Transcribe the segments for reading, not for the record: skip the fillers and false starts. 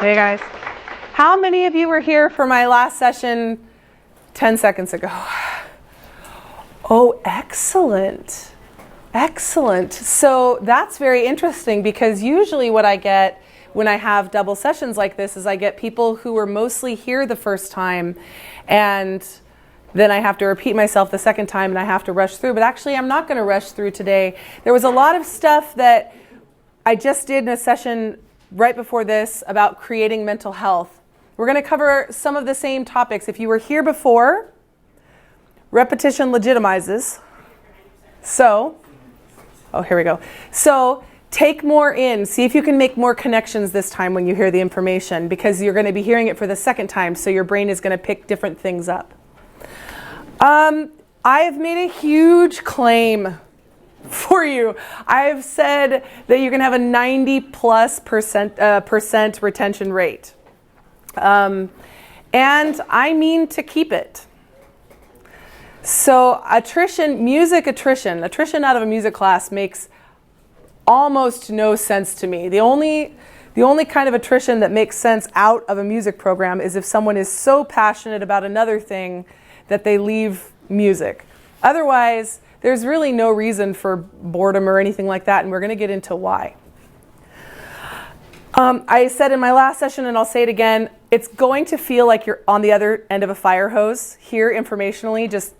Hey guys. How many of you were here for my last session 10 seconds ago? Oh, excellent. Excellent. So that's very interesting because usually what I get when I have double sessions like this is I get people who were mostly here the first time and then I have to repeat myself the second time and I have to rush through. But actually I'm not going to rush through today. There was a lot of stuff that I just did in a session right before this about creating mental health. We're going to cover some of the same topics. If you were here before, repetition legitimizes. So, here we go. So take more in. See if you can make more connections this time when you hear the information because you're going to be hearing it for the second time, so your brain is going to pick different things up. I've made a huge claim for you. I've said that you're going to have a 90+% retention rate. And I mean to keep it. So music attrition out of a music class makes almost no sense to me. The only kind of attrition that makes sense out of a music program is if someone is so passionate about another thing that they leave music. Otherwise, there's really no reason for boredom or anything like that, and we're going to get into why. I said in my last session, and I'll say it again, it's going to feel like you're on the other end of a fire hose here informationally, just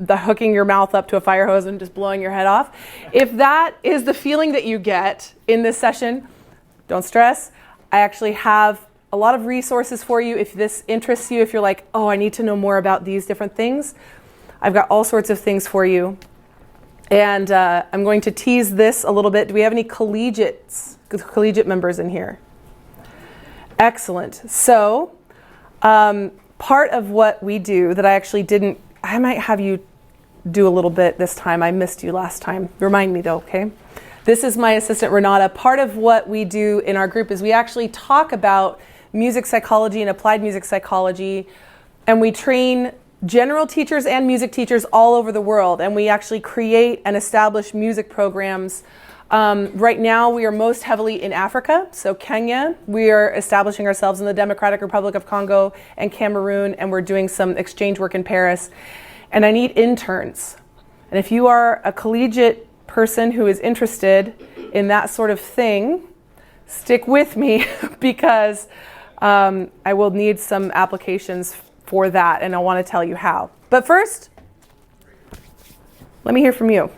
hooking your mouth up to a fire hose and just blowing your head off. If that is the feeling that you get in this session, don't stress. I actually have a lot of resources for you if this interests you, if you're like, oh, I need to know more about these different things. I've got all sorts of things for you. And I'm going to tease this a little bit. Do we have any collegiate members in here? Excellent. So part of what we do that I actually didn't, I might have you do a little bit this time. I missed you last time. Remind me though, okay? This is my assistant, Renata. Part of what we do in our group is we actually talk about music psychology and applied music psychology, and we train general teachers and music teachers all over the world, and we actually create and establish music programs. Right now we are most heavily in Africa, so Kenya. We are establishing ourselves in the Democratic Republic of Congo and Cameroon, and we're doing some exchange work in Paris. And I need interns. And if you are a collegiate person who is interested in that sort of thing, stick with me because I will need some applications for that, and I want to tell you how. But first, let me hear from you.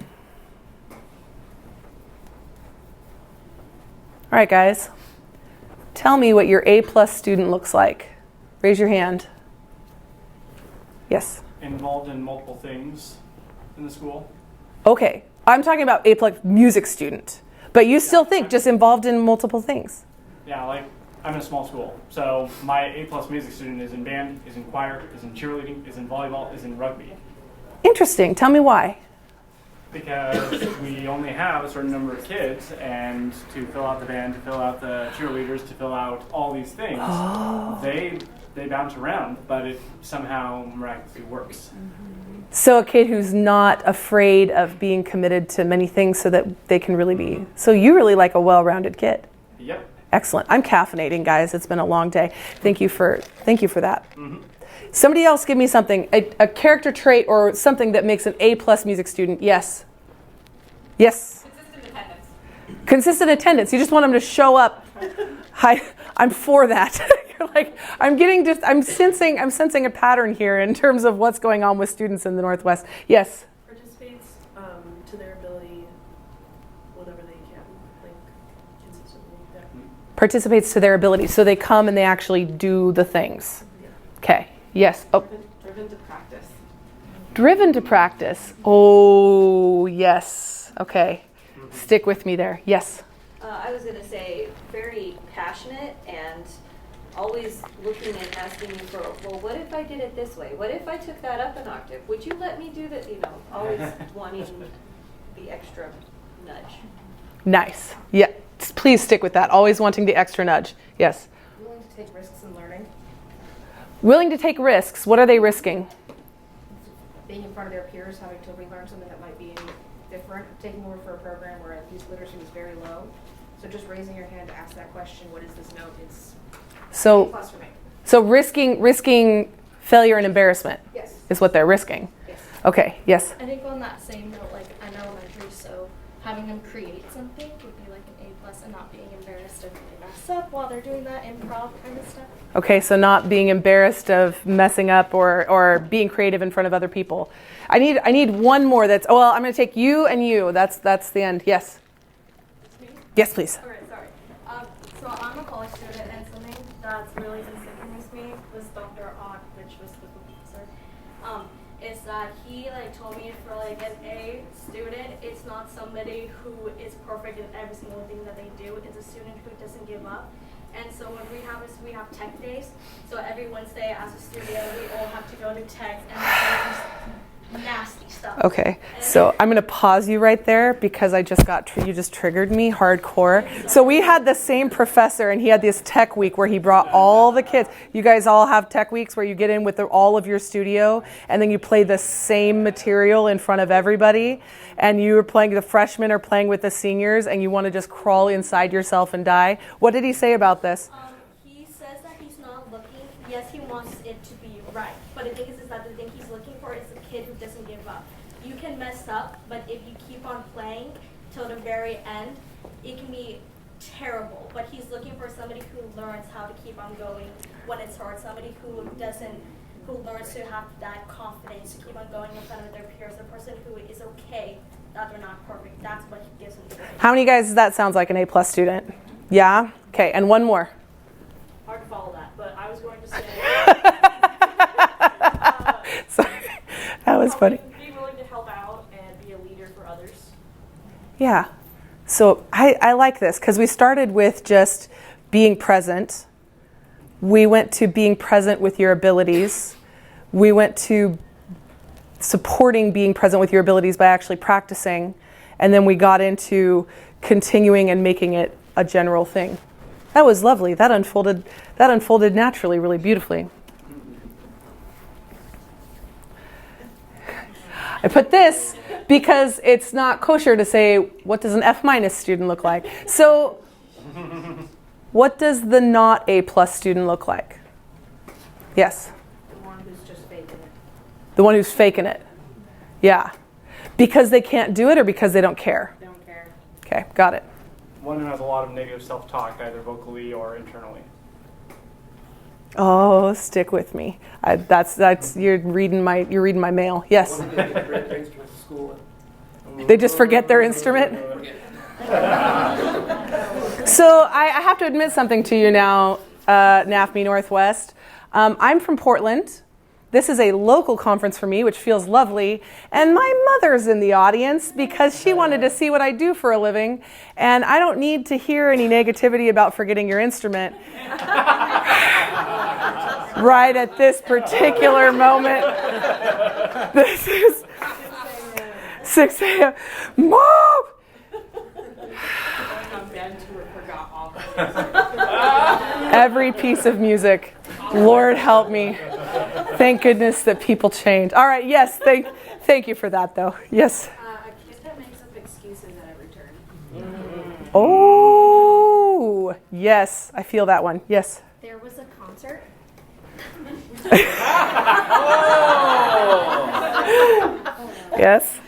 All right, guys. Tell me what your A+ student looks like. Raise your hand. Yes? Involved in multiple things in the school. Okay. I'm talking about A+ music student. But you still think just involved in multiple things. Yeah, like I'm in a small school. So my A+ music student is in band, is in choir, is in cheerleading, is in volleyball, is in rugby. Interesting. Tell me why. Because we only have a certain number of kids, and to fill out the band, to fill out the cheerleaders, to fill out all these things, they bounce around, but it somehow miraculously works. So a kid who's not afraid of being committed to many things so that they can really be. So you really like a well-rounded kid. Yep. Excellent. I'm caffeinating, guys. It's been a long day. Thank you for that. Mm-hmm. Somebody else give me something, a character trait or something that makes an A+ music student. Yes. Yes. Consistent attendance. Consistent attendance. You just want them to show up. Hi, I'm for that. You're like, I'm sensing a pattern here in terms of what's going on with students in the Northwest. Yes. Participates to their ability, whatever they can, like consistently. Yeah. Participates to their ability. So they come and they actually do the things. Okay. Yes. Oh. Driven to practice. Driven to practice. Oh, yes. Okay. Stick with me there. Yes. I was going to say very passionate and always looking and asking you for, well, what if I did it this way? What if I took that up an octave? Would you let me do that? Always wanting the extra nudge. Nice. Yeah. Please stick with that. Always wanting the extra nudge. Yes. Willing to take risks in learning. Willing to take risks. What are they risking? Being in front of their peers, having to relearn something that might be different. Taking over for a program where music literacy was very low. So just raising your hand to ask that question, what is this note? It's So, Plus for me. so risking failure and embarrassment Yes. is what they're risking. Yes. Okay, yes. I think on that same note, like I'm elementary, so having them create something would be like an A+ and not being embarrassed if they mess up while they're doing that improv kind of stuff. Okay, so not being embarrassed of messing up or being creative in front of other people. I need one more that's, oh, well, I'm going to take you and you. That's the end. Yes. Yes, please. Alright, sorry. So I'm a college student, and something that's really been sticking with me was Dr. Ott, which was the professor. Is that he told me for an A student, it's not somebody who is perfect in every single thing that they do. It's a student who doesn't give up. And so what we have tech days. So every Wednesday as a studio, we all have to go to tech and do nasty stuff. Okay, so I'm going to pause you right there because I just you just triggered me hardcore. So we had the same professor and he had this tech week where he brought all the kids. You guys all have tech weeks where you get in with all of your studio and then you play the same material in front of everybody and you were playing, the freshmen are playing with the seniors and you want to just crawl inside yourself and die. What did he say about this? He says that he's not looking, yes, he wants it to be right, but the thing is that the thing he's looking for is a kid who doesn't give up. You can mess up, but if you keep on playing till the very end, it can be terrible. But he's looking for somebody who learns how to keep on going when it's hard, somebody who learns to have that confidence to keep on going in front of their peers, a person who is okay that they're not perfect. That's what he gives them. How many guys that sounds like an A+ student? Yeah? Okay, and one more. Hard to follow that, but I was going to say. Sorry, that was funny. Be willing to help out and be a leader for others. Yeah. So I like this because we started with just being present. We went to being present with your abilities. We went to supporting being present with your abilities by actually practicing. And then we got into continuing and making it a general thing. That was lovely. That unfolded naturally, really beautifully. I put this because it's not kosher to say, what does an F- student look like? So what does the not A+ student look like? Yes? The one who's just faking it. The one who's faking it. Yeah. Because they can't do it or because they don't care? They don't care. Okay, got it. One who has a lot of negative self-talk, either vocally or internally. Oh, stick with me. That's you're reading my mail. Yes. They just forget their instrument. So I have to admit something to you now, NAFME Northwest. I'm from Portland. This is a local conference for me, which feels lovely. And my mother's in the audience because she wanted to see what I do for a living. And I don't need to hear any negativity about forgetting your instrument. Right at this particular moment. This is 6 a.m. Mom! Every piece of music. Lord help me. Thank goodness that people change. All right, yes, thank you for that, though. Yes. A kid that makes up excuses at every turn. Oh, yes, I feel that one. Yes. There was a concert. Yes.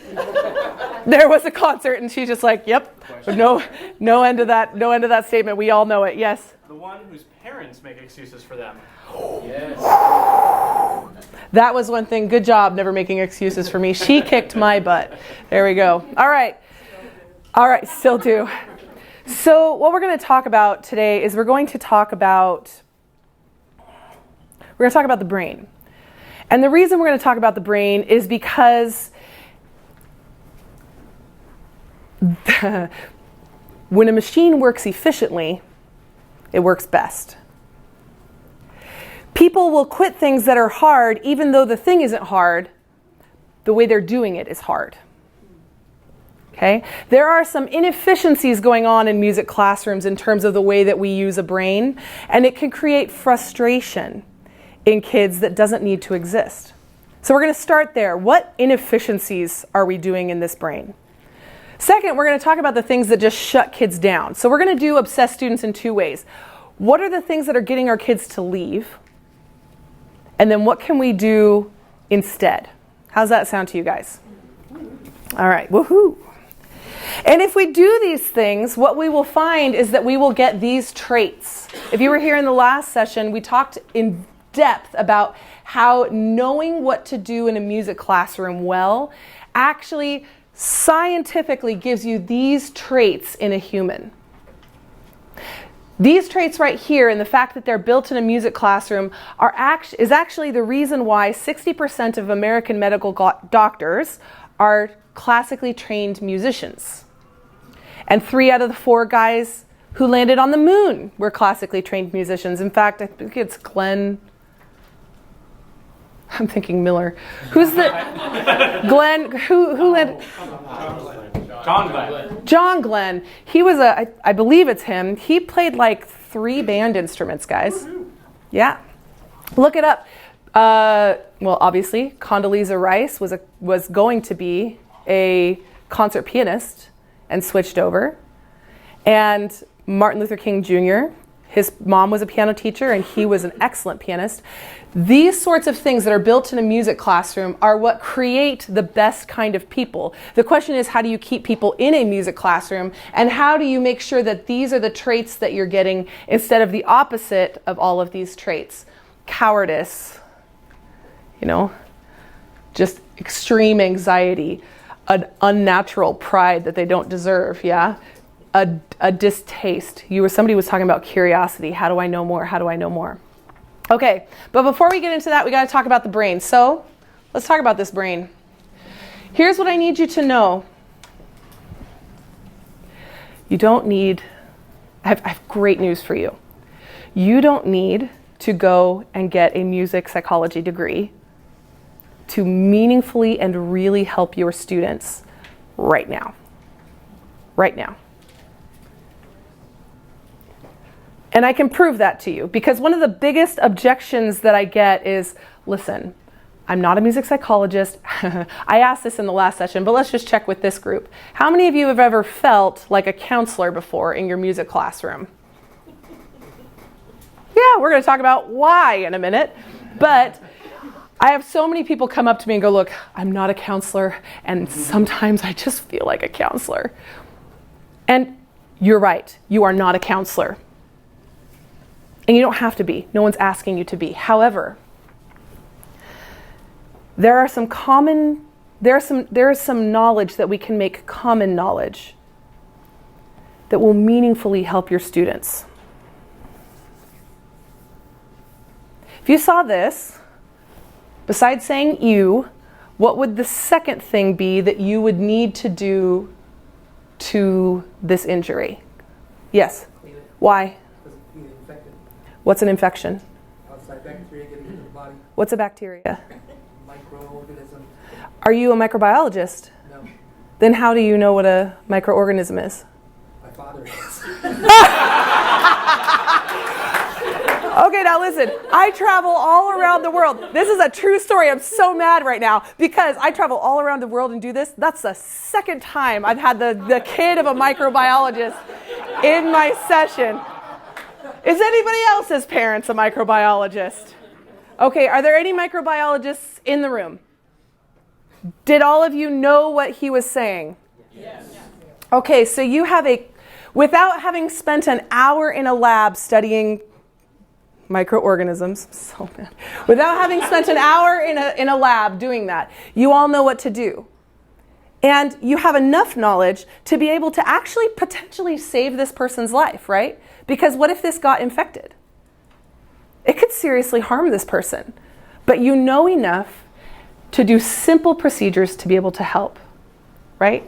There was a concert, and she's just like, "Yep, no end of that statement. We all know it." Yes. The one whose parents make excuses for them. That was one thing. Good job, never making excuses for me. She kicked my butt. There we go. All right, still do. So what we're going to talk about today is we're going to talk about the brain. And the reason we're going to talk about the brain is because when a machine works efficiently, it works best. People will quit things that are hard even though the thing isn't hard. The way they're doing it is hard. Okay? There are some inefficiencies going on in music classrooms in terms of the way that we use a brain, and it can create frustration in kids that doesn't need to exist. So we're going to start there. What inefficiencies are we doing in this brain? Second, we're going to talk about the things that just shut kids down. So we're going to do obsessed students in two ways. what are the things that are getting our kids to leave? And then what can we do instead? How's that sound to you guys? All right, woohoo. And if we do these things, what we will find is that we will get these traits. If you were here in the last session, we talked in depth about how knowing what to do in a music classroom well actually scientifically gives you these traits in a human. These traits right here and the fact that they're built in a music classroom is actually the reason why 60% of American medical doctors are classically trained musicians. And 3 out of the 4 guys who landed on the moon were classically trained musicians. In fact, I think it's I'm thinking Miller. Who's the Glenn? Who landed? John Glenn. John Glenn. He was I believe it's him. He played like 3 band instruments, guys. Yeah, look it up. Well, obviously, Condoleezza Rice was going to be a concert pianist and switched over. And Martin Luther King Jr., his mom was a piano teacher and he was an excellent pianist. These sorts of things that are built in a music classroom are what create the best kind of people. The question is, how do you keep people in a music classroom, and how do you make sure that these are the traits that you're getting instead of the opposite of all of these traits? Cowardice, just extreme anxiety, an unnatural pride that they don't deserve, yeah? A distaste. Somebody was talking about curiosity. How do I know more? How do I know more? Okay, but before we get into that, we got to talk about the brain. So let's talk about this brain. Here's what I need you to know. You don't need, I have great news for you. You don't need to go and get a music psychology degree to meaningfully and really help your students right now. Right now. And I can prove that to you, because one of the biggest objections that I get is, listen, I'm not a music psychologist. I asked this in the last session, but let's just check with this group. How many of you have ever felt like a counselor before in your music classroom? Yeah, we're going to talk about why in a minute. But I have so many people come up to me and go, look, I'm not a counselor, and sometimes I just feel like a counselor. And you're right, you are not a counselor. And you don't have to be. No one's asking you to be. However, there is some knowledge that we can make common knowledge that will meaningfully help your students. If you saw this, besides saying you, what would the second thing be that you would need to do to this injury? Yes. Why? What's an infection? Outside bacteria getting into the body. What's a bacteria? Microorganism. Are you a microbiologist? No. Then how do you know what a microorganism is? My father is. Okay, now listen. I travel all around the world. This is a true story. I'm so mad right now because I travel all around the world and do this. That's the second time I've had the kid of a microbiologist in my session. Is anybody else's parents a microbiologist? Okay, are there any microbiologists in the room? Did all of you know what he was saying? Yes. Okay, so you have without having spent an hour in a lab studying microorganisms, so bad. Without having spent an hour in a lab doing that, you all know what to do. And you have enough knowledge to be able to actually potentially save this person's life, right? Because what if this got infected? It could seriously harm this person. But you know enough to do simple procedures to be able to help, right?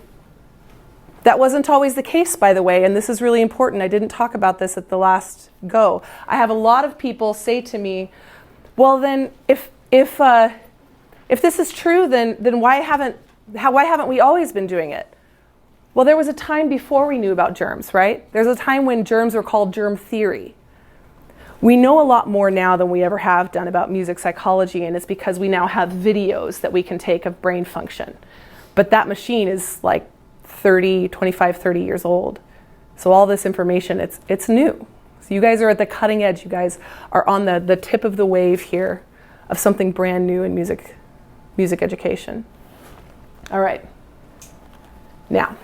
That wasn't always the case, by the way, and this is really important. I didn't talk about this at the last go. I have a lot of people say to me, well then, if this is true, then why haven't we always been doing it? Well, there was a time before we knew about germs, right? There's a time when germs were called germ theory. We know a lot more now than we ever have done about music psychology, and it's because we now have videos that we can take of brain function. But that machine is like 25, 30 years old. So all this information, it's new, So you guys are at the cutting edge. You guys are on the tip of the wave here of something brand new in music education. All right. Now,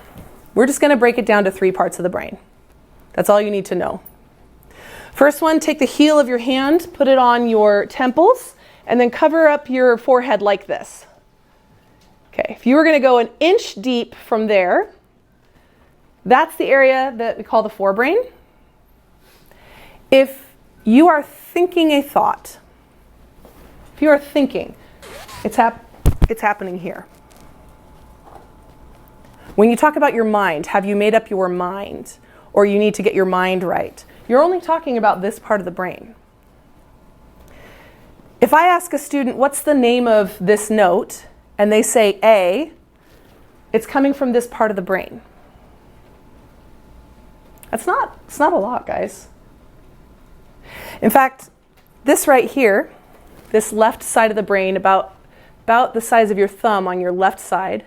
we're just going to break it down to 3 parts of the brain. That's all you need to know. First one, take the heel of your hand, put it on your temples, and then cover up your forehead like this. Okay, if you were going to go an inch deep from there, that's the area that we call the forebrain. If you are thinking a thought, if you are thinking, it's happening here. When you talk about your mind, have you made up your mind? Or you need to get your mind right? You're only talking about this part of the brain. If I ask a student, what's the name of this note? And they say A, it's coming from this part of the brain. It's not a lot, guys. In fact, this right here, this left side of the brain, about the size of your thumb on your left side,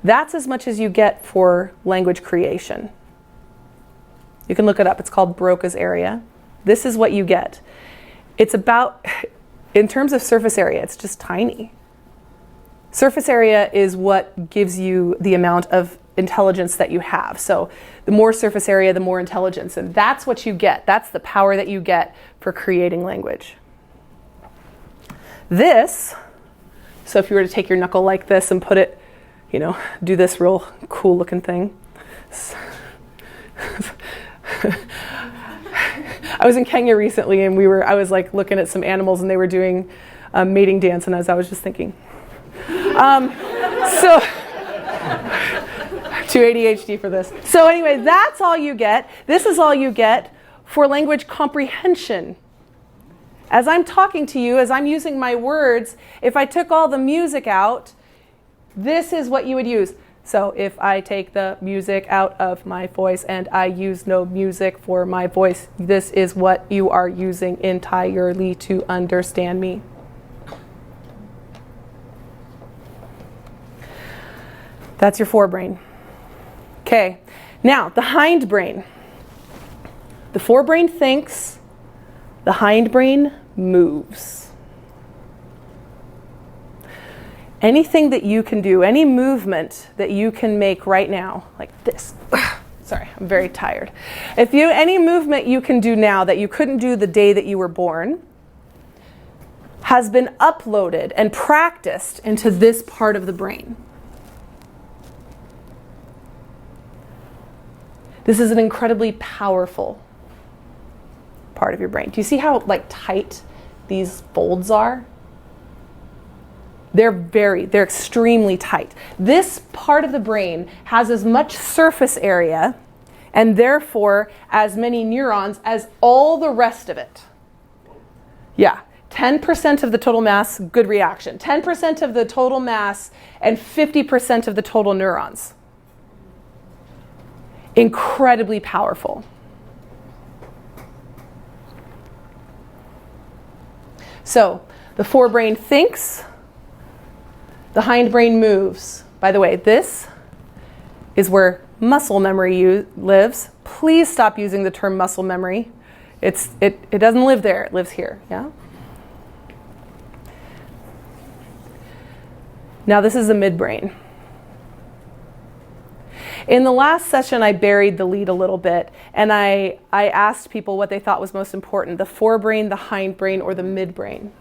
that's as much as you get for language creation. You can look it up. It's called Broca's area. This is what you get. It's about, in terms of surface area, it's just tiny. Surface area is what gives you the amount of intelligence that you have. So the more surface area, the more intelligence. And that's what you get. That's the power that you get for creating language. This, so if you were to take your knuckle like this and put it, do this real cool looking thing. I was in Kenya recently and I was like looking at some animals and they were doing a mating dance, and as I was just thinking. So too ADHD for this. So anyway, that's all you get. This is all you get for language comprehension. As I'm talking to you, as I'm using my words, if I took all the music out, this is what you would use. So if I take the music out of my voice and I use no music for my voice, this is what you are using entirely to understand me. That's your forebrain. Okay, now the hindbrain. The forebrain thinks, the hindbrain moves. Anything that you can do, any movement that you can make right now, like this. Sorry, I'm very tired. Any movement you can do now that you couldn't do the day that you were born, has been uploaded and practiced into this part of the brain. This is an incredibly powerful part of your brain. Do you see how tight these folds are? They're extremely tight. This part of the brain has as much surface area and therefore as many neurons as all the rest of it. Yeah, 10% of the total mass, good reaction. 10% of the total mass and 50% of the total neurons. Incredibly powerful. So the forebrain thinks, the hindbrain moves. By the way, this is where muscle memory lives. Please stop using the term muscle memory. It doesn't live there, it lives here, yeah? Now this is the midbrain. In the last session, I buried the lead a little bit, and I asked people what they thought was most important, the forebrain, the hindbrain, or the midbrain.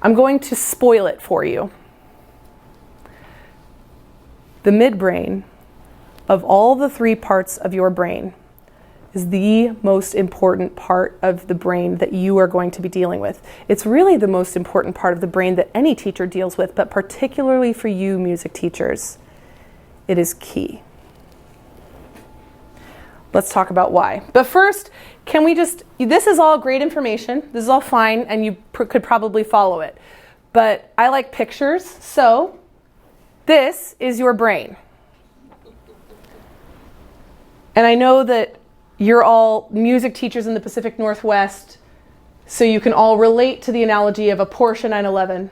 I'm going to spoil it for you. The midbrain, of all the 3 parts of your brain, is the most important part of the brain that you are going to be dealing with. It's really the most important part of the brain that any teacher deals with, but particularly for you music teachers, it is key. Let's talk about why. But first, this is all great information. This is all fine, and you could probably follow it. But I like pictures, so this is your brain. And I know that you're all music teachers in the Pacific Northwest, so you can all relate to the analogy of a Porsche 911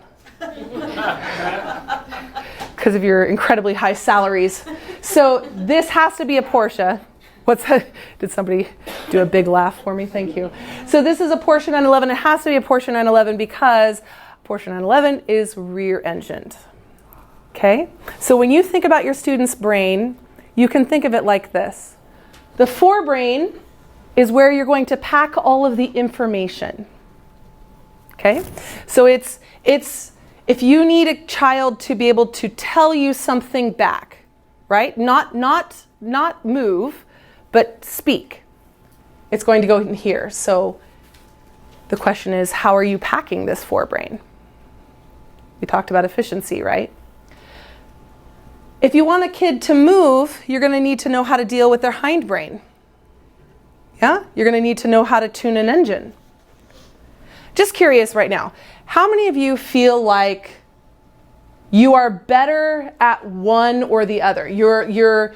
because of your incredibly high salaries So this has to be a Porsche. What's that? Did somebody do a big laugh for me? Thank you. So this is a Porsche 911. It has to be a Porsche 911 because Porsche 911 is rear-engined. Okay? So when you think about your student's brain, you can think of it like this. The forebrain is where you're going to pack all of the information. Okay? So it's if you need a child to be able to tell you something back, right? Not move, but speak. It's going to go in here. So the question is, how are you packing this forebrain? We talked about efficiency, right? If you want a kid to move, you're going to need to know how to deal with their hindbrain. Yeah? You're going to need to know how to tune an engine. Just curious right now, how many of you feel like you are better at one or the other? You're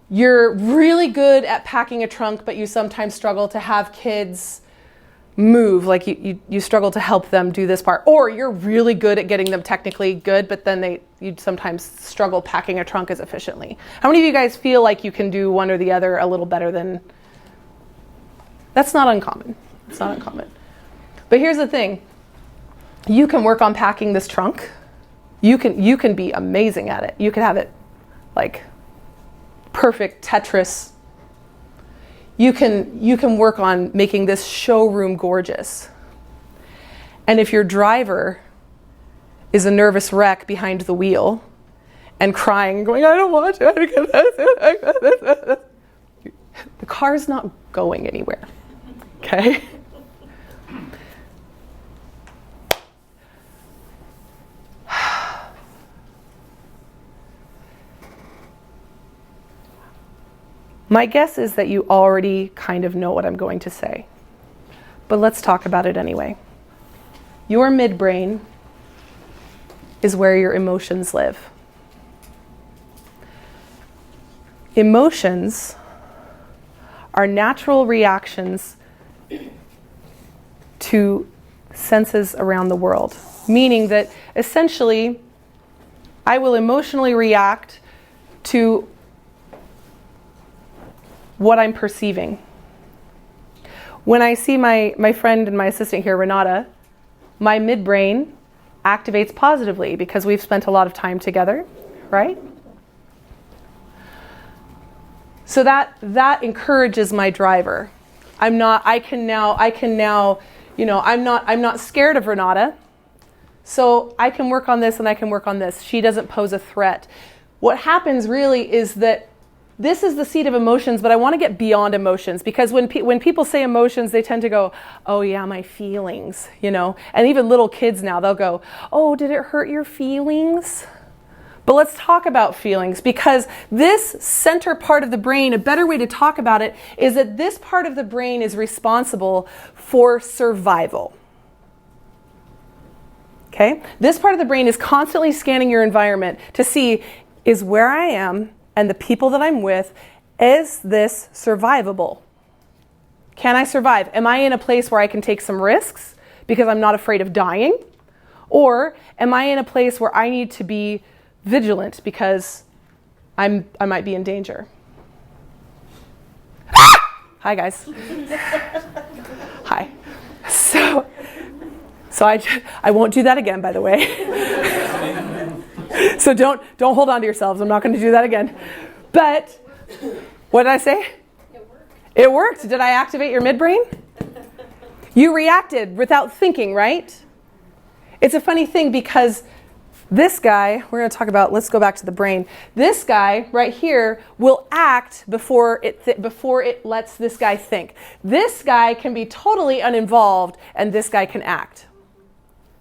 really good at packing a trunk, but you sometimes struggle to have kids move, like you struggle to help them do this part. Or you're really good at getting them technically good, but then you sometimes struggle packing a trunk as efficiently. How many of you guys feel like you can do one or the other a little better than... That's not uncommon. It's not uncommon. But here's the thing. You can work on packing this trunk. You can be amazing at it. You can have it like perfect Tetris. You can work on making this showroom gorgeous. And if your driver is a nervous wreck behind the wheel and crying and going, I don't want to, the car's not going anywhere. Okay? My guess is that you already kind of know what I'm going to say, but let's talk about it anyway. Your midbrain is where your emotions live. Emotions are natural reactions to senses around the world, meaning that essentially I will emotionally react to what I'm perceiving. When I see my friend and my assistant here, Renata, my midbrain activates positively because we've spent a lot of time together, right? So that encourages my driver. I'm not scared of Renata. So I can work on this and I can work on this. She doesn't pose a threat. What happens really is that this is the seat of emotions, but I want to get beyond emotions because when people say emotions, they tend to go, oh yeah, my feelings, And even little kids now, they'll go, oh, did it hurt your feelings? But let's talk about feelings because this center part of the brain, a better way to talk about it is that this part of the brain is responsible for survival. Okay? This part of the brain is constantly scanning your environment to see, is where I am and the people that I'm with, is this survivable? Can I survive? Am I in a place where I can take some risks because I'm not afraid of dying? Or am I in a place where I need to be vigilant because I might be in danger? Hi, guys. Hi. So I won't do that again, by the way. So don't hold on to yourselves. I'm not going to do that again. But what did I say? It worked. Did I activate your midbrain? You reacted without thinking, right? It's a funny thing because this guy, we're going to talk about, let's go back to the brain. This guy right here will act before it lets this guy think. This guy can be totally uninvolved and this guy can act.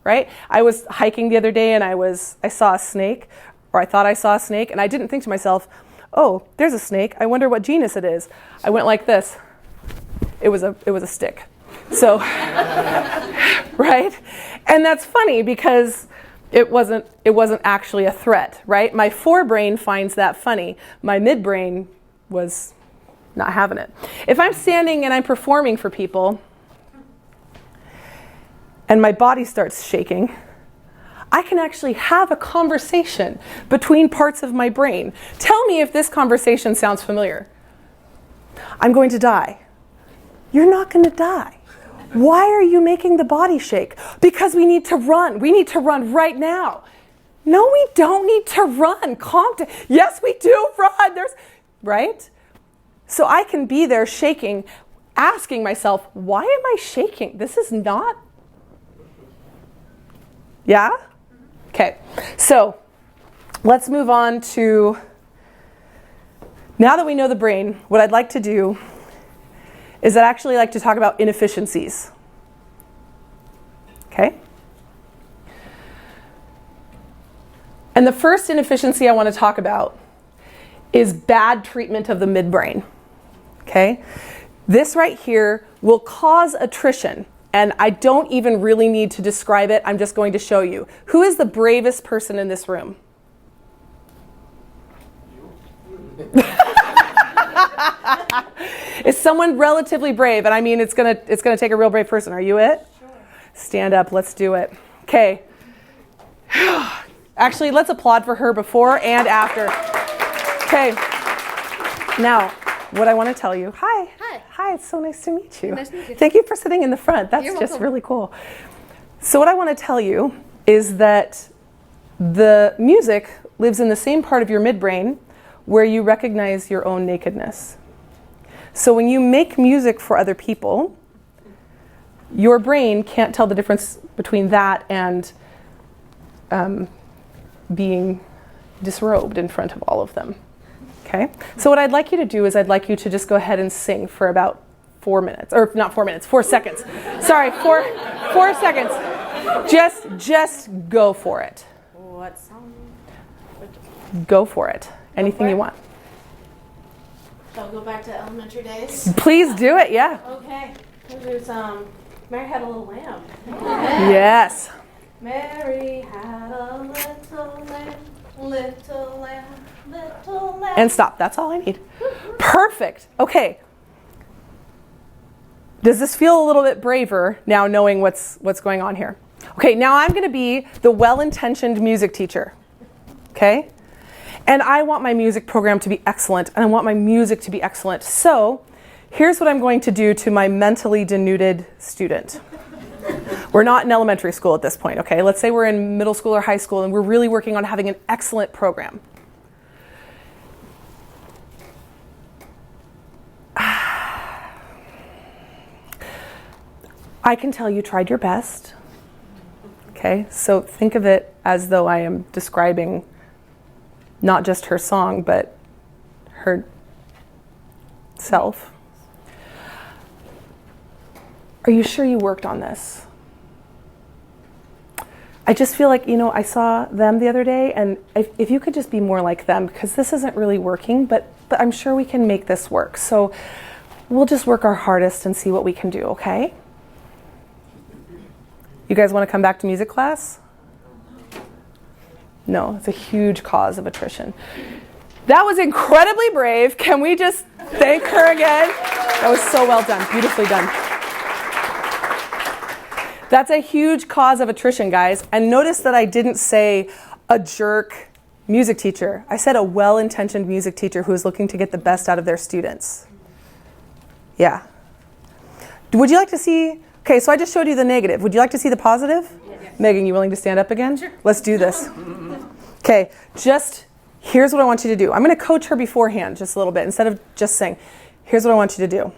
Right? I was hiking the other day and I saw a snake, or I thought I saw a snake, and I didn't think to myself, oh, there's a snake. I wonder what genus it is. I went like this. It was a stick. So, right? And that's funny because it wasn't actually a threat, right? My forebrain finds that funny. My midbrain was not having it. If I'm standing and I'm performing for people, and my body starts shaking, I can actually have a conversation between parts of my brain. Tell me if this conversation sounds familiar. I'm going to die. You're not going to die. Why are you making the body shake? Because we need to run. We need to run right now. No, we don't need to run. Calm down. Yes, we do run. Right? So I can be there shaking, asking myself, why am I shaking? This is not. Yeah? Okay. So let's move on to, now that we know the brain, what I'd like to do is I'd actually like to talk about inefficiencies. Okay? And the first inefficiency I want to talk about is bad treatment of the midbrain. Okay? This right here will cause attrition, and I don't even really need to describe it. I'm just going to show you. Who is the bravest person in this room? Is someone relatively brave? And I mean, it's gonna take a real brave person. Are you it? Sure. Stand up. Let's do it. Okay. Actually, let's applaud for her before and after. Okay. Now, what I want to tell you. Hi. Hi. Hi. It's so nice to meet you. Nice to meet you. Thank you for sitting in the front. That's You're just welcome. really cool. So what I want to tell you is that the music lives in the same part of your midbrain where you recognize your own nakedness. So when you make music for other people, your brain can't tell the difference between that and being disrobed in front of all of them. Okay? So what I'd like you to do is I'd like you to just go ahead and sing for about 4 minutes. Or not 4 minutes, 4 seconds. Sorry, 4 seconds. Just go for it. What song? Go for it. Anything you want. Shall we go back to elementary days? Please do it, yeah. Okay. There's Mary Had a Little Lamb. Yes. Mary had a little lamb, little lamb, little lamb. And stop. That's all I need. Perfect. Okay. Does this feel a little bit braver now knowing what's going on here? Okay, now I'm going to be the well-intentioned music teacher. Okay? And I want my music program to be excellent, and I want my music to be excellent. So here's what I'm going to do to my mentally denuded student. We're not in elementary school at this point, okay? Let's say we're in middle school or high school, and we're really working on having an excellent program. I can tell you tried your best. Okay, so think of it as though I am describing not just her song, but her self. Are you sure you worked on this? I just feel like, I saw them the other day, and if you could just be more like them, because this isn't really working, but I'm sure we can make this work. So we'll just work our hardest and see what we can do, okay? You guys want to come back to music class? No, it's a huge cause of attrition. That was incredibly brave. Can we just thank her again? That was so well done, beautifully done. That's a huge cause of attrition, guys. And notice that I didn't say a jerk music teacher. I said a well-intentioned music teacher who is looking to get the best out of their students. Yeah. Would you like to see... Okay, so I just showed you the negative. Would you like to see the positive? Yes. Megan, you willing to stand up again? Sure. Let's do this. Okay, here's what I want you to do. I'm going to coach her beforehand just a little bit instead of just saying. Here's what I want you to do.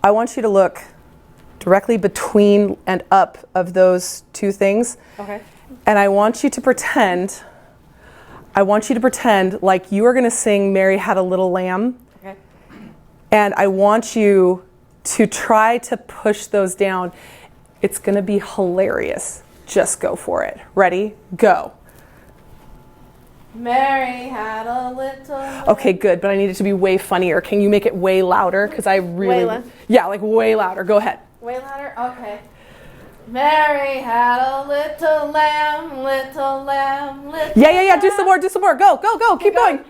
I want you to look directly between and up of those two things. Okay. And I want you to pretend like you are going to sing Mary Had a Little Lamb. Okay. And I want you to try to push those down. It's going to be hilarious. Just go for it. Ready? Go. Mary had a little... Okay, good, but I need it to be way funnier. Can you make it way louder? Because I really... Yeah, like way louder. Go ahead. Way louder? Okay. Mary had a little lamb, little lamb, little Yeah. Do some more. Go. Keep going.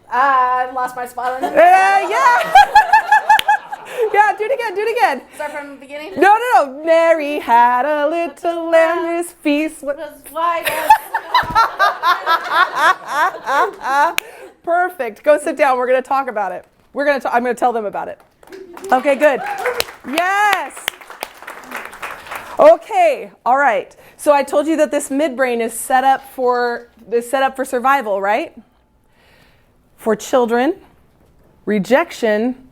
I lost my spot on the... Yeah. Yeah, do it Do it again. Start from the beginning. No. Mary had a little lamb. This feast was Was white as perfect. Go sit down. We're going to talk about it. I'm going to tell them about it. Okay, good. Yes. Okay. All right. So I told you that this midbrain is set up for survival, right? For children, rejection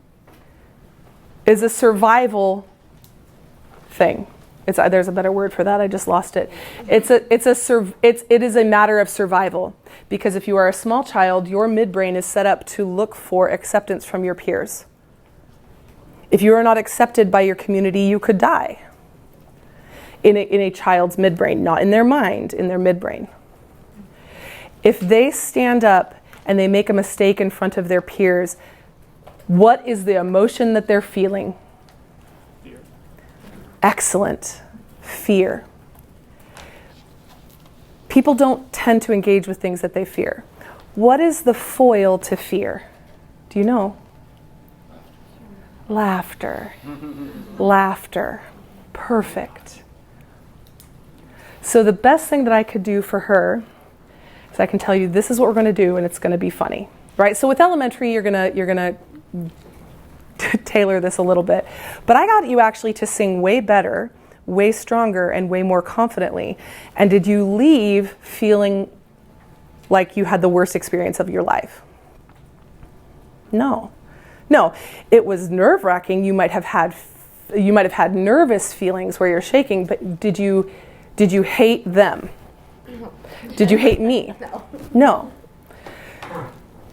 is a survival thing. There's a better word for that. I just lost it. It is a matter of survival, because if you are a small child, your midbrain is set up to look for acceptance from your peers. If you are not accepted by your community, you could die. In a child's midbrain, not in their mind, in their midbrain. If they stand up and they make a mistake in front of their peers, what is the emotion that they're feeling? Fear. Excellent. Fear. People don't tend to engage with things that they fear. What is the foil to fear? Do you know? Laughter. Laughter. Perfect. So the best thing that I could do for her is I can tell you this is what we're going to do, and it's going to be funny, right? So with elementary, you're gonna tailor this a little bit, but I got you actually to sing way better, way stronger, and way more confidently. And did you leave feeling like you had the worst experience of your life? No. It was nerve-wracking. You might have had nervous feelings where you're shaking, but did you hate them? Did you hate me? No.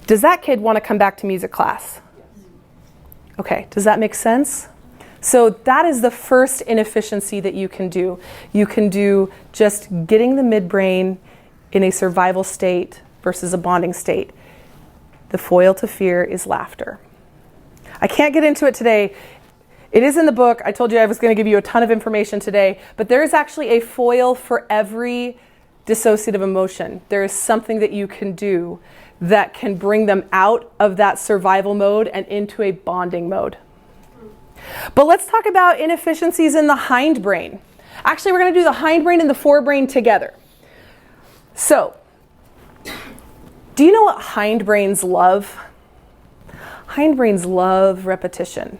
Does that kid want to come back to music class? Okay, does that make sense? So that is the first inefficiency that you can do. You can do just getting the midbrain in a survival state versus a bonding state. The foil to fear is laughter. I can't get into it today. It is in the book. I told you I was going to give you a ton of information today, but there is actually a foil for every dissociative emotion. There is something that you can do that can bring them out of that survival mode and into a bonding mode. But let's talk about inefficiencies in the hindbrain. Actually, we're going to do the hindbrain and the forebrain together. So, do you know what hindbrains love? Hindbrains love repetition.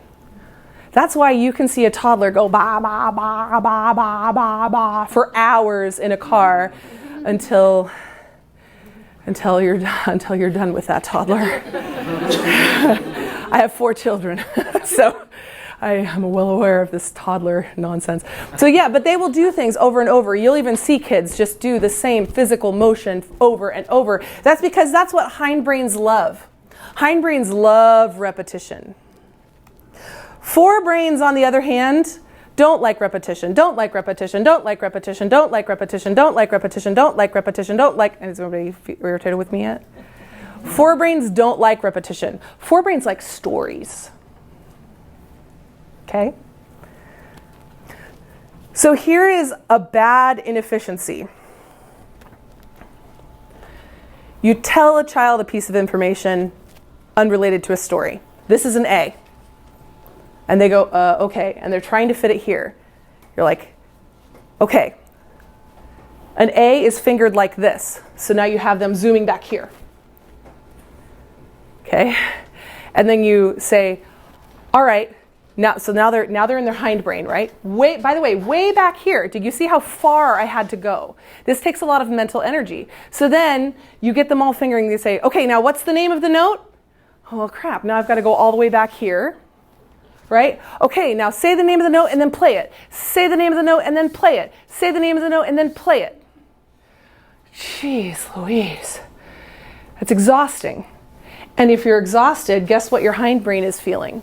That's why you can see a toddler go ba ba ba ba ba ba ba for hours in a car until you're done with that toddler. I have 4 children, so I am well aware of this toddler nonsense. So yeah, but they will do things over and over. You'll even see kids just do the same physical motion over and over. That's because that's what hindbrains love. Hindbrains love repetition. Forebrains, on the other hand, don't like repetition, don't like repetition, don't like repetition, don't like repetition, don't like repetition, don't like repetition, don't like... Is everybody irritated with me yet? Forebrains don't like repetition. Forebrains like stories. Okay? So here is a bad inefficiency. You tell a child a piece of information unrelated to a story. This is an A. And they go, okay. And they're trying to fit it here. You're like, okay. An A is fingered like this. So now you have them zooming back here. Okay? And then you say, all right. Now they're in their hindbrain, right? By the way, way back here. Did you see how far I had to go? This takes a lot of mental energy. So then you get them all fingering. They say, okay, now what's the name of the note? Oh, crap. Now I've got to go all the way back here. Right? Okay, now say the name of the note and then play it. Say the name of the note and then play it. Say the name of the note and then play it. Jeez Louise. That's exhausting. And if you're exhausted, guess what your hindbrain is feeling?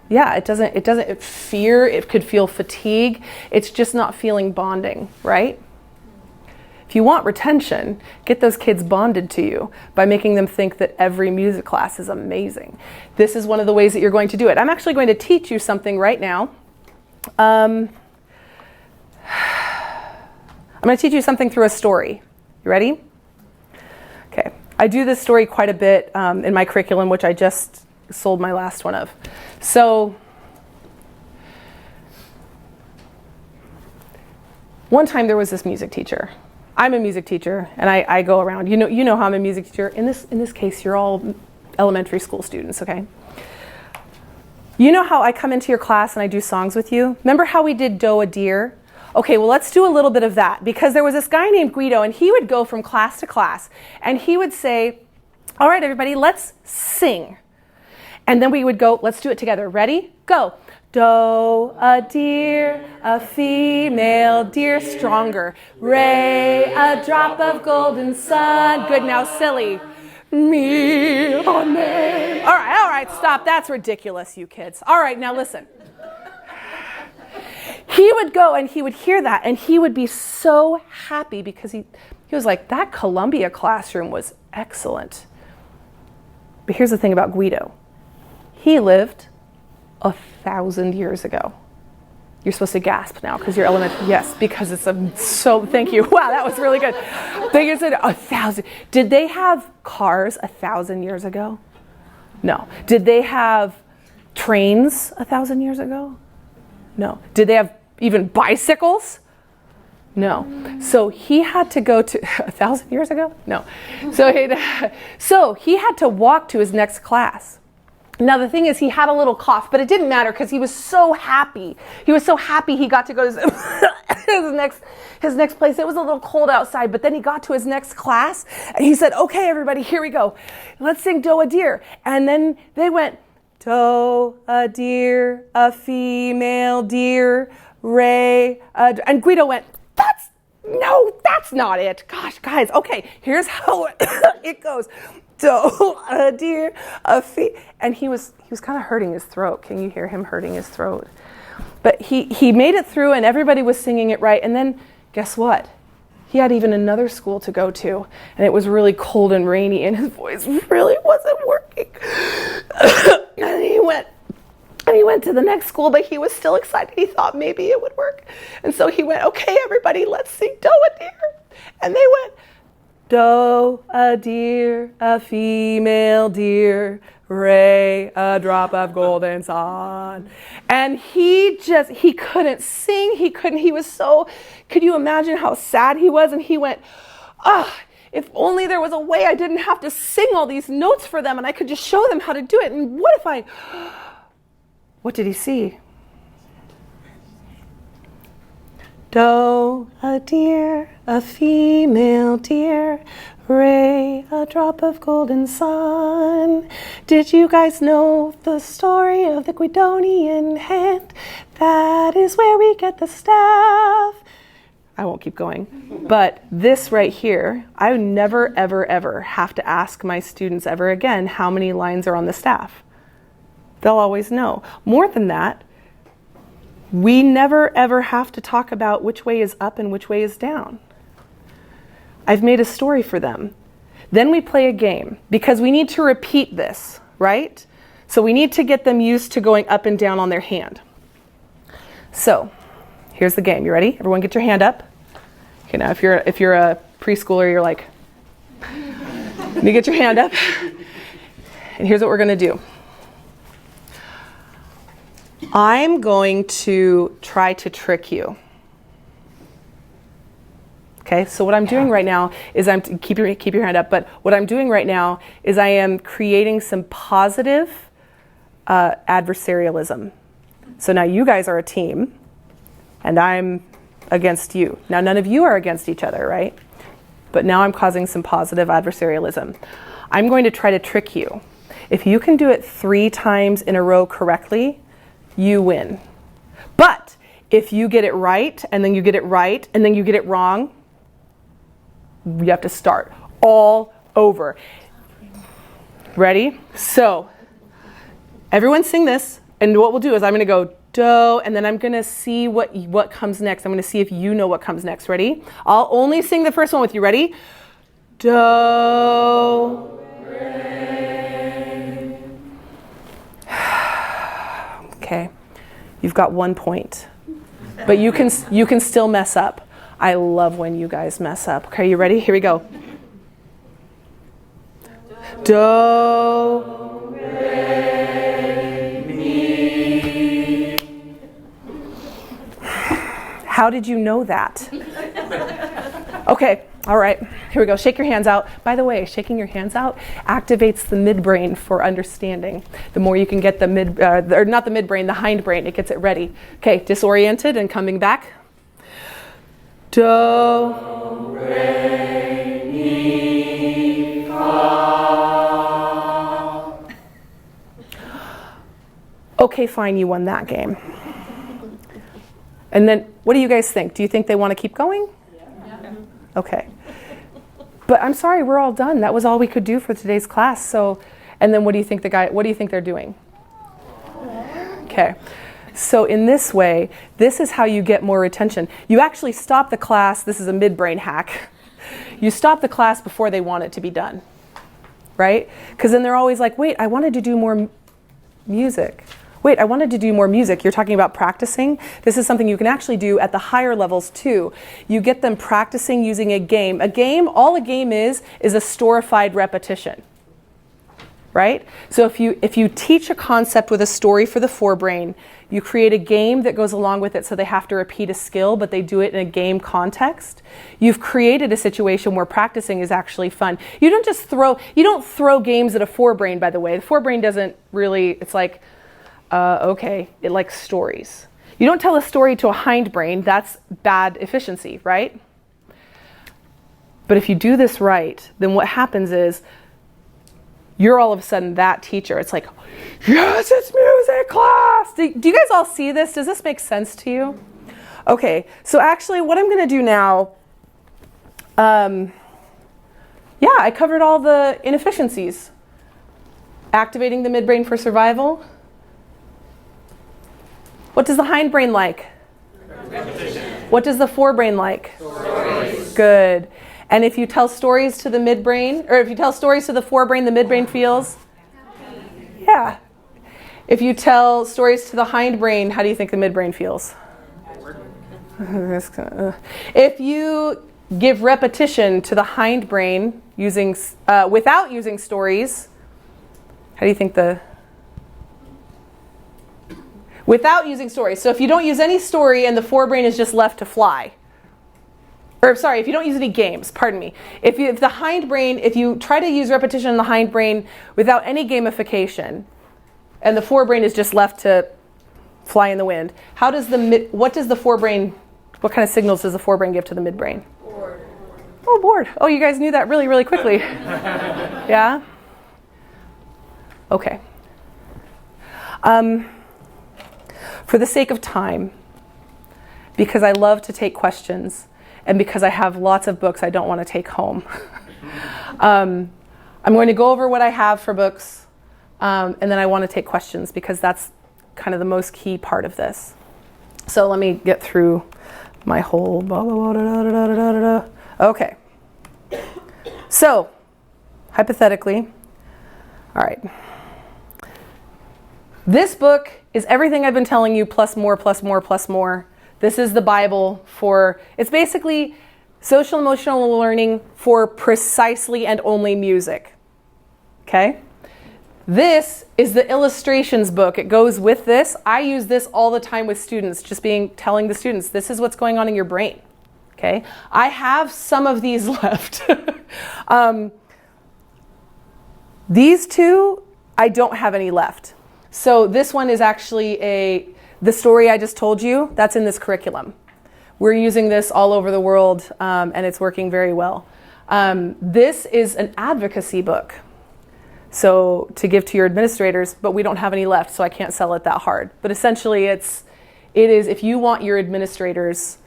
Yeah, it doesn't fear, it could feel fatigue. It's just not feeling bonding, right? If you want retention, get those kids bonded to you by making them think that every music class is amazing. This is one of the ways that you're going to do it. I'm actually going to teach you something right now. I'm going to teach you something through a story. You ready? Okay. I do this story quite a bit in my curriculum, which I just sold my last one of. So one time there was this music teacher. I'm a music teacher, and I go around. You know how I'm a music teacher. In this case, you're all elementary school students, okay? You know how I come into your class and I do songs with you? Remember how we did Doe a Deer? Okay, well, let's do a little bit of that, because there was this guy named Guido, and he would go from class to class, and he would say, all right, everybody, let's sing. And then we would go, let's do it together. Ready? Go. Doe a deer, a female deer, stronger. Ray, a drop of golden sun. Good, now silly. Me, oh, man. All right, stop. That's ridiculous, you kids. All right, now listen. He would go and he would hear that, and he would be so happy because he was like, that Columbia classroom was excellent. But here's the thing about Guido. He lived 1,000 years ago. You're supposed to gasp now because you're elementary. Yes, because it's so, thank you. Wow, that was really good. They said 1,000. Did they have cars 1,000 years ago? No. Did they have trains 1,000 years ago? No. Did they have even bicycles? No. So he had to go to 1,000 years ago? No. So he had to walk to his next class. Now the thing is, he had a little cough, but it didn't matter because he was so happy. He was so happy he got to go to his next place. It was a little cold outside, but then he got to his next class and he said, okay, everybody, here we go. Let's sing Doe a Deer. And then they went, Doe a deer, a female deer, Ray, and Guido went, that's not it. Gosh, guys, okay, here's how it goes. Doe a deer, a and he was kind of hurting his throat. Can you hear him hurting his throat? But he made it through, and everybody was singing it right. And then guess what? He had even another school to go to, and it was really cold and rainy, and his voice really wasn't working. And he went to the next school, but he was still excited. He thought maybe it would work. And so he went, okay, everybody, let's sing Doe a Deer. And they went, Doe a deer, a female deer, Ray, a drop of golden sun. And he couldn't sing. He was so, could you imagine how sad he was? And he went, if only there was a way I didn't have to sing all these notes for them and I could just show them how to do it. And what did he see? Doe a deer, a female deer, Ray, a drop of golden sun. Did you guys know the story of the Guidonian hand? That is where we get the staff. I won't keep going. But this right here, I would never, ever, ever have to ask my students ever again how many lines are on the staff. They'll always know. More than that, we never ever have to talk about which way is up and which way is down. I've made a story for them. Then we play a game because we need to repeat this, right? So we need to get them used to going up and down on their hand. So here's the game. You ready? Everyone get your hand up. Okay, now if you're a preschooler, you're like, you get your hand up. And here's what we're going to do. I'm going to try to trick you. Okay, so what I'm doing right now is keep your hand up, but what I'm doing right now is I am creating some positive adversarialism. So now you guys are a team, and I'm against you. Now none of you are against each other, right? But now I'm causing some positive adversarialism. I'm going to try to trick you. If you can do it 3 times in a row correctly, you win. But if you get it right, and then you get it right, and then you get it wrong, you have to start all over. Ready? So, everyone sing this, and what we'll do is I'm going to go Doe, and then I'm going to see what comes next. I'm going to see if you know what comes next. Ready? I'll only sing the first one with you. Ready? Doe. Okay, you've got 1 point, but you can still mess up. I love when you guys mess up. Okay, you ready? Here we go. Do, re. How did you know that? Okay, all right, here we go. Shake your hands out. By the way, shaking your hands out activates the midbrain for understanding. The more you can get the or not the midbrain, the hindbrain, it gets it ready. Okay, disoriented and coming back. Do, re, mi, fa. Okay, fine, you won that game. And then, what do you guys think? Do you think they want to keep going? Yeah. Okay. But I'm sorry, we're all done. That was all we could do for today's class. So, and then what do you think they're doing? Okay. So in this way, this is how you get more retention. You actually stop the class. This is a midbrain hack. You stop the class before they want it to be done, right? Because then they're always like, wait, I wanted to do more music. Wait, I wanted to do more music. You're talking about practicing. This is something you can actually do at the higher levels too. You get them practicing using a game. All a game is a storified repetition, right? So if you teach a concept with a story for the forebrain, you create a game that goes along with it, so they have to repeat a skill, but they do it in a game context. You've created a situation where practicing is actually fun. You don't throw games at a forebrain, by the way. The forebrain doesn't really, it's like, okay, it likes stories. You don't tell a story to a hindbrain, that's bad efficiency, right? But if you do this right, then what happens is you're all of a sudden that teacher. It's like, yes, it's music class. Do you guys all see this? Does this make sense to you? Okay, so actually what I'm going to do now, I covered all the inefficiencies. Activating the midbrain for survival. What does the hindbrain like? Repetition. What does the forebrain like? Stories. Good. And if you tell stories to the midbrain, or if you tell stories to the forebrain, the midbrain feels? Happy. Yeah. If you tell stories to the hindbrain, how do you think the midbrain feels? If you give repetition to the hindbrain without using stories, how do you think without using stories. So if you don't use any story and the forebrain is just left to fly. Or sorry, if you don't use any games, pardon me. If you try to use repetition in the hindbrain without any gamification, and the forebrain is just left to fly in the wind, what kind of signals does the forebrain give to the midbrain? Bored. Oh, bored. Oh, you guys knew that really, really quickly. Yeah? Okay. For the sake of time, because I love to take questions, and because I have lots of books I don't want to take home, I'm going to go over what I have for books, and then I want to take questions because that's kind of the most key part of this. So let me get through my whole blah, blah, blah, da, da, da, da, da. Okay. So, hypothetically, all right. This book is everything I've been telling you plus more, plus more, plus more. This is the Bible it's basically social emotional learning for precisely and only music. Okay? This is the illustrations book. It goes with this. I use this all the time with students, telling the students, this is what's going on in your brain. Okay? I have some of these left. These two, I don't have any left. So this one is actually the story I just told you, that's in this curriculum. We're using this all over the world, and it's working very well. This is an advocacy book, so to give to your administrators, but we don't have any left, so I can't sell it that hard. But essentially it is if you want your administrators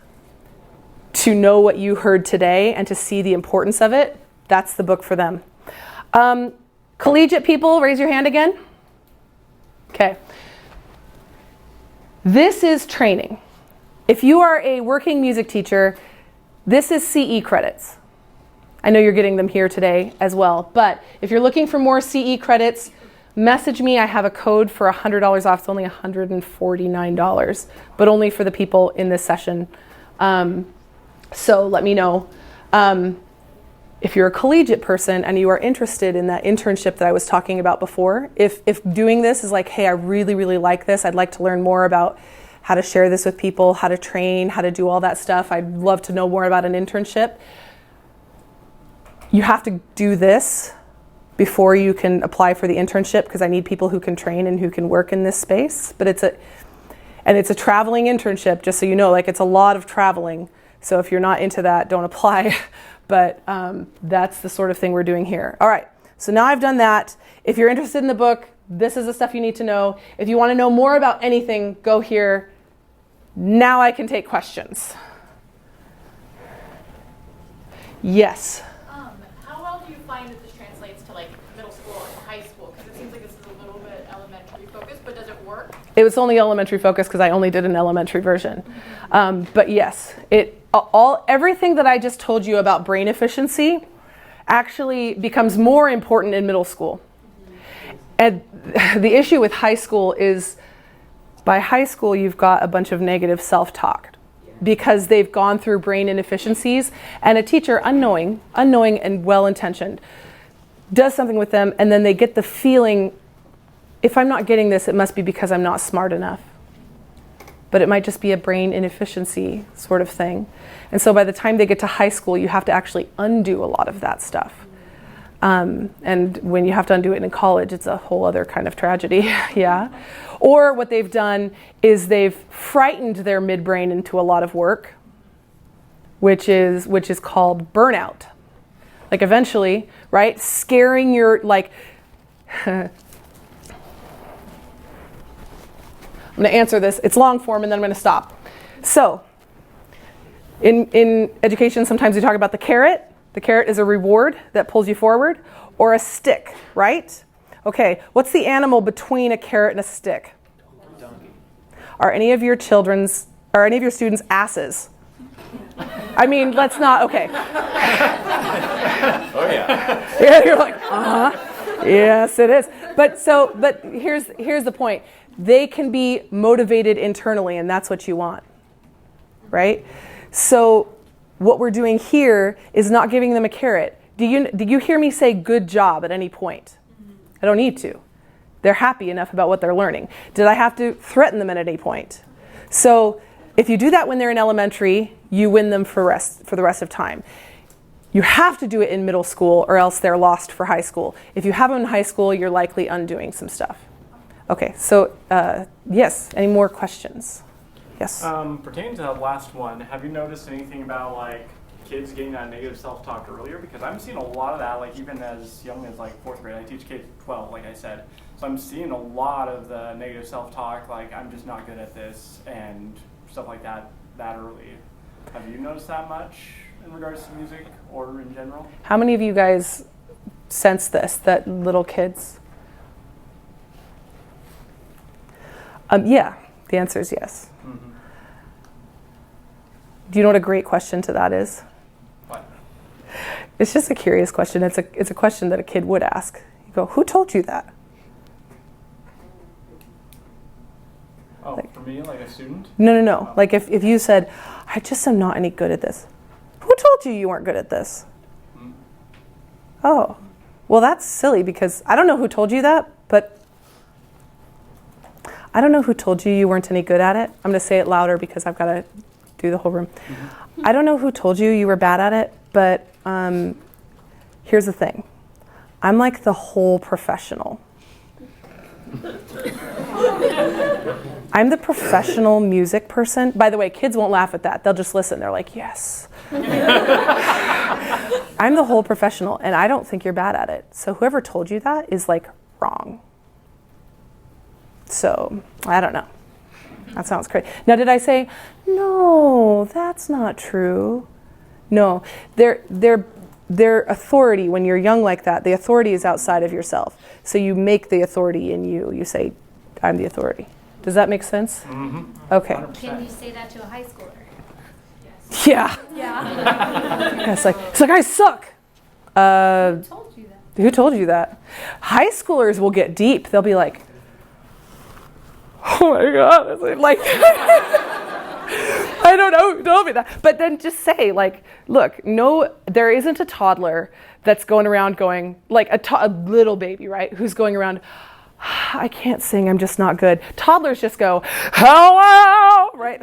to know what you heard today and to see the importance of it, that's the book for them. Collegiate people, raise your hand again. Okay. This is training. If you are a working music teacher, this is CE credits. I know you're getting them here today as well, but if you're looking for more CE credits, message me. I have a code for $100 off. It's only $149, but only for the people in this session. So let me know. If you're a collegiate person and you are interested in that internship that I was talking about before, if doing this is like, hey, I really, really like this, I'd like to learn more about how to share this with people, how to train, how to do all that stuff. I'd love to know more about an internship. You have to do this before you can apply for the internship, because I need people who can train and who can work in this space. But it's a traveling internship, just so you know, like it's a lot of traveling. So if you're not into that, don't apply. But that's the sort of thing we're doing here. All right, so now I've done that. If you're interested in the book, this is the stuff you need to know. If you want to know more about anything, go here. Now I can take questions. Yes? How well do you find that this translates to like middle school and high school? Because it seems like this is a little bit elementary focused, but does it work? It was only elementary focused because I only did an elementary version. But yes, everything that I just told you about brain efficiency actually becomes more important in middle school. And the issue with high school is, by high school you've got a bunch of negative self-talk because they've gone through brain inefficiencies, and a teacher, unknowing and well-intentioned, does something with them, and then they get the feeling, if I'm not getting this, it must be because I'm not smart enough. But it might just be a brain inefficiency sort of thing. And so by the time they get to high school, you have to actually undo a lot of that stuff. And when you have to undo it in college, it's a whole other kind of tragedy. Yeah. Or what they've done is they've frightened their midbrain into a lot of work, which is called burnout. Like eventually, right? Scaring your, like, I'm going to answer this. It's long form, and then I'm going to stop. So, in education, sometimes we talk about the carrot. The carrot is a reward that pulls you forward, or a stick, right? Okay, what's the animal between a carrot and a stick? Donkey. Are any of your students asses? I mean, let's not, okay. Oh yeah. Yeah, you're like, uh-huh. Yes, it is. But here's the point. They can be motivated internally, and that's what you want, right? So what we're doing here is not giving them a carrot. Did you hear me say good job at any point? I don't need to. They're happy enough about what they're learning. Did I have to threaten them at any point? So if you do that when they're in elementary, you win them for the rest of time. You have to do it in middle school, or else they're lost for high school. If you have them in high school, you're likely undoing some stuff. Okay, so yes, any more questions? Yes? Pertaining to that last one, have you noticed anything about like kids getting that negative self-talk earlier? Because I'm seeing a lot of that, like even as young as like 4th grade. I teach kids 12, like I said. So I'm seeing a lot of the negative self-talk, like I'm just not good at this and stuff like that early. Have you noticed that much in regards to music or in general? How many of you guys sense this, that little kids? Yeah, the answer is yes. Mm-hmm. Do you know what a great question to that is? What? It's just a curious question. It's a question that a kid would ask. You go, who told you that? Oh, for me, like a student? No. Like if you said, I just am not any good at this. Who told you weren't good at this? Mm-hmm. Oh, well, that's silly, because I don't know who told you that, but I don't know who told you weren't any good at it. I'm going to say it louder because I've got to do the whole room. Mm-hmm. I don't know who told you were bad at it, but here's the thing. I'm like the whole professional. I'm the professional music person. By the way, kids won't laugh at that. They'll just listen. They're like, yes. I'm the whole professional, and I don't think you're bad at it. So whoever told you that is like wrong. So, I don't know. That sounds crazy. Now, did I say, no, that's not true? No, their authority, when you're young like that, the authority is outside of yourself. So you make the authority in you. You say, I'm the authority. Does that make sense? Mm-hmm. Okay. 100%. Can you say that to a high schooler? Yeah. Yeah. It's like, I suck. Who told you that? Who told you that? High schoolers will get deep. They'll be like, oh my God. It's like I don't know who told me that. But then just say, like, look, no, there isn't a toddler that's going around going, like a little baby, right? Who's going around, I can't sing, I'm just not good. Toddlers just go, hello, right?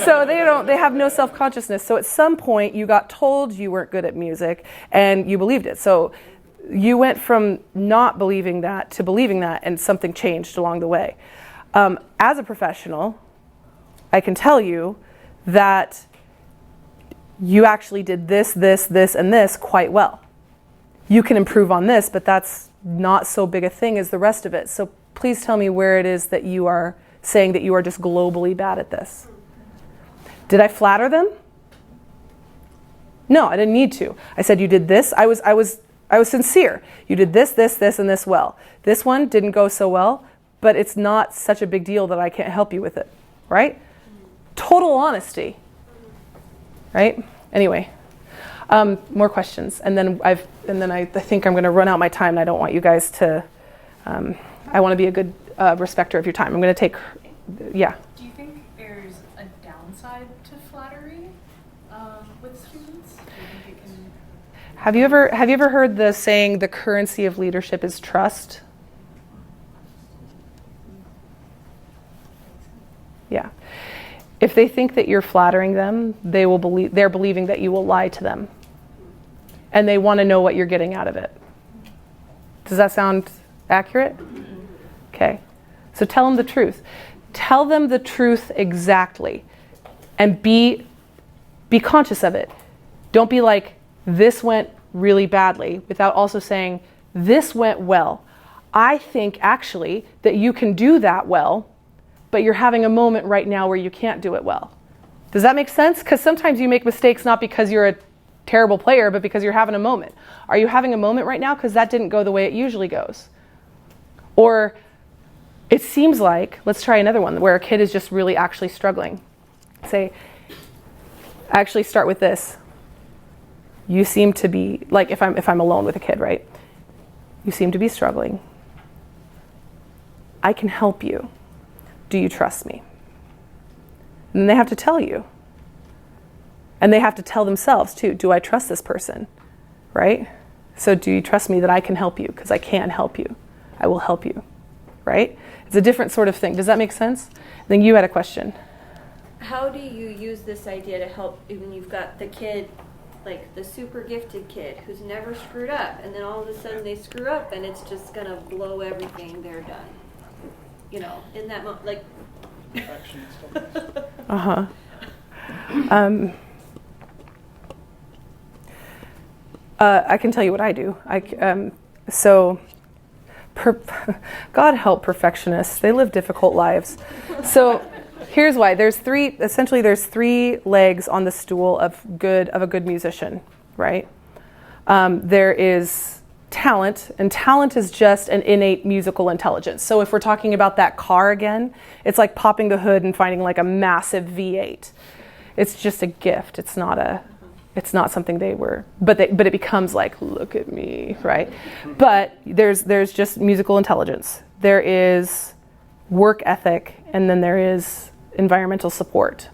So they have no self-consciousness. So at some point you got told you weren't good at music and you believed it. So you went from not believing that to believing that, and something changed along the way. As a professional, I can tell you that you actually did this, this, this, and this quite well. You can improve on this, but that's not so big a thing as the rest of it. So please tell me where it is that you are saying that you are just globally bad at this. Did I flatter them? No, I didn't need to. I said you did this. I was sincere. You did this, this, this, and this well. This one didn't go so well, but it's not such a big deal that I can't help you with it, right? Total honesty, right? Anyway, more questions, and then I think I'm going to run out my time, and I don't want you guys to. I want to be a good respecter of your time. I'm going to take, yeah. Do you think there's a downside to flattery with students? Do you think it can? Have you ever heard the saying, "The currency of leadership is trust"? Yeah. If they think that you're flattering them, they're believing that you will lie to them. And they want to know what you're getting out of it. Does that sound accurate? Okay. So tell them the truth. Tell them the truth exactly. And be conscious of it. Don't be like, this went really badly, without also saying, this went well. I think actually that you can do that well, but you're having a moment right now where you can't do it well. Does that make sense? Because sometimes you make mistakes not because you're a terrible player, but because you're having a moment. Are you having a moment right now? Because that didn't go the way it usually goes. Or it seems like, let's try another one, where a kid is just really actually struggling. Say, actually start with this. You seem to be, like if I'm alone with a kid, right? You seem to be struggling. I can help you. Do you trust me? And they have to tell you. And they have to tell themselves too, do I trust this person? Right? So do you trust me that I can help you? Because I can help you. I will help you. Right? It's a different sort of thing. Does that make sense? I think you had a question. How do you use this idea to help when you've got the kid, like the super gifted kid who's never screwed up, and then all of a sudden they screw up and it's just going to blow everything they're done? You know, in that moment, like. Uh-huh. I can tell you what I do. God help perfectionists. They live difficult lives. So here's why. There's three legs on the stool of a good musician, right? There is talent, and talent is just an innate musical intelligence. So if we're talking about that car again, it's like popping the hood and finding like a massive V8. It's just a gift. It's not something they were, but it becomes like, look at me, right? But there's just musical intelligence. There is work ethic, and then there is environmental support.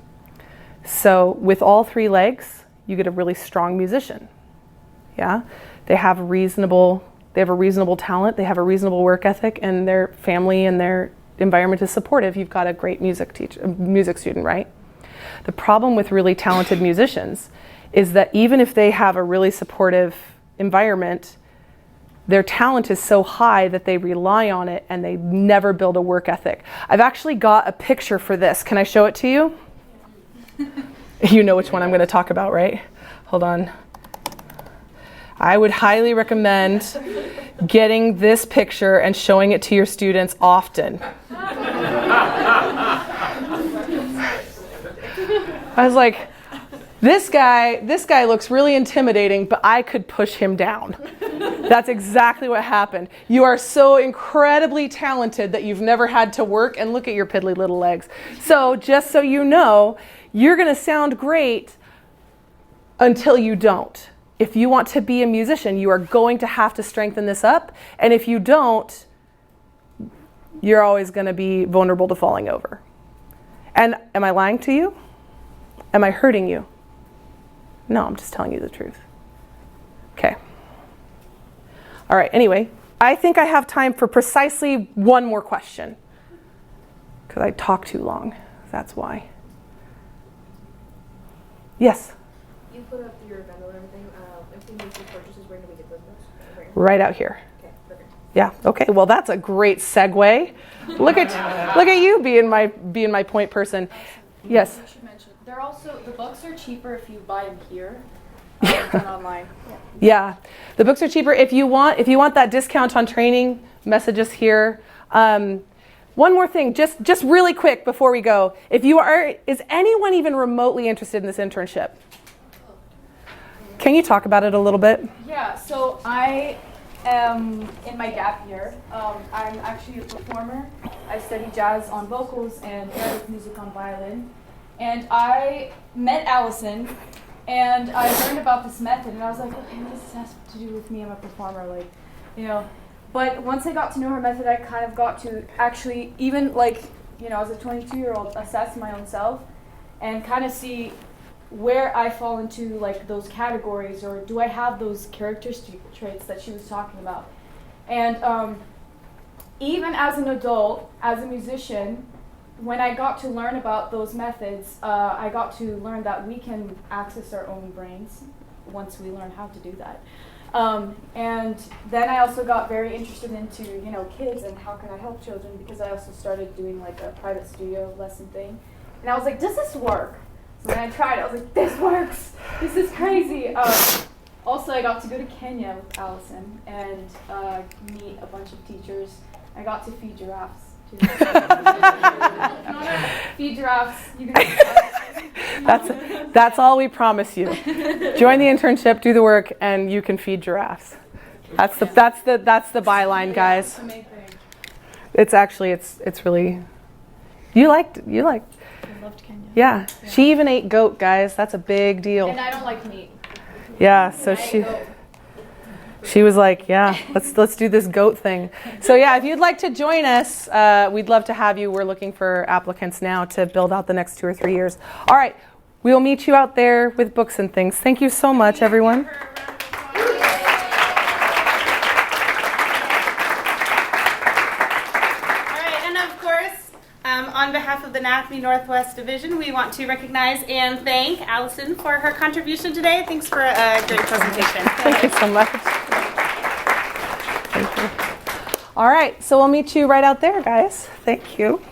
So with all three legs, you get a really strong musician. Yeah? They have a reasonable talent, they have a reasonable work ethic, and their family and their environment is supportive. You've got a great music student, right? The problem with really talented musicians is that even if they have a really supportive environment, their talent is so high that they rely on it and they never build a work ethic. I've actually got a picture for this. Can I show it to you? You know which one I'm going to talk about, right? Hold on. I would highly recommend getting this picture and showing it to your students often. I was like, this guy looks really intimidating, but I could push him down. That's exactly what happened. You are so incredibly talented that you've never had to work, and look at your piddly little legs. So just so you know, you're going to sound great until you don't. If you want to be a musician, you are going to have to strengthen this up. And if you don't, you're always going to be vulnerable to falling over. And am I lying to you? Am I hurting you? No, I'm just telling you the truth. Okay. All right, anyway, I think I have time for precisely one more question. Because I talk too long. That's why. Yes, You put up your Venmo and everything. If we make some purchases, where do we get those books? Where? right out here. Okay, perfect. Yeah. Okay. Well, that's a great segue. Look at you being my point person. Yes. I should mention, they're also, the books are cheaper if you buy them here than online. Yeah, the books are cheaper. If you want that discount on training, message us here. One more thing, just really quick before we go. Is anyone even remotely interested in this internship? Can you talk about it a little bit? Yeah, so I am in my gap year. I'm actually a performer. I study jazz on vocals and Arabic music on violin. And I met Allison, and I learned about this method, and I was like, okay, what does this have to do with me? I'm a performer, like, you know. But once I got to know her method, I kind of got to actually, even like, you know, as a 22-year-old, assess my own self and kind of see where I fall into like those categories, or do I have those characteristic traits that she was talking about. And even as an adult, as a musician, when I got to learn about those methods, I got to learn that we can access our own brains once we learn how to do that. And then I also got very interested into, you know, kids and how can I help children, because I also started doing like a private studio lesson thing. And I was like, does this work? So when I tried it, I was like, this works! This is crazy! Also, I got to go to Kenya with Allison and meet a bunch of teachers. I got to feed giraffes. Feed giraffes. You can That's all we promise you. Join the internship, do the work, and you can feed giraffes. That's the byline, guys. That's the main thing. It's actually it's really. You liked. I loved Kenya. Yeah. She even ate goat, guys. That's a big deal. And I don't like meat. Yeah. So she was like, yeah, let's do this goat thing. So yeah, if you'd like to join us, we'd love to have you. We're looking for applicants now to build out the next 2 or 3 years. All right, we will meet you out there with books and things. Thank you so much, everyone. On behalf of the NAFME Northwest Division, we want to recognize and thank Allison for her contribution today. Thanks for a great presentation. Thank you so much. Thank you. All right, so we'll meet you right out there, guys. Thank you.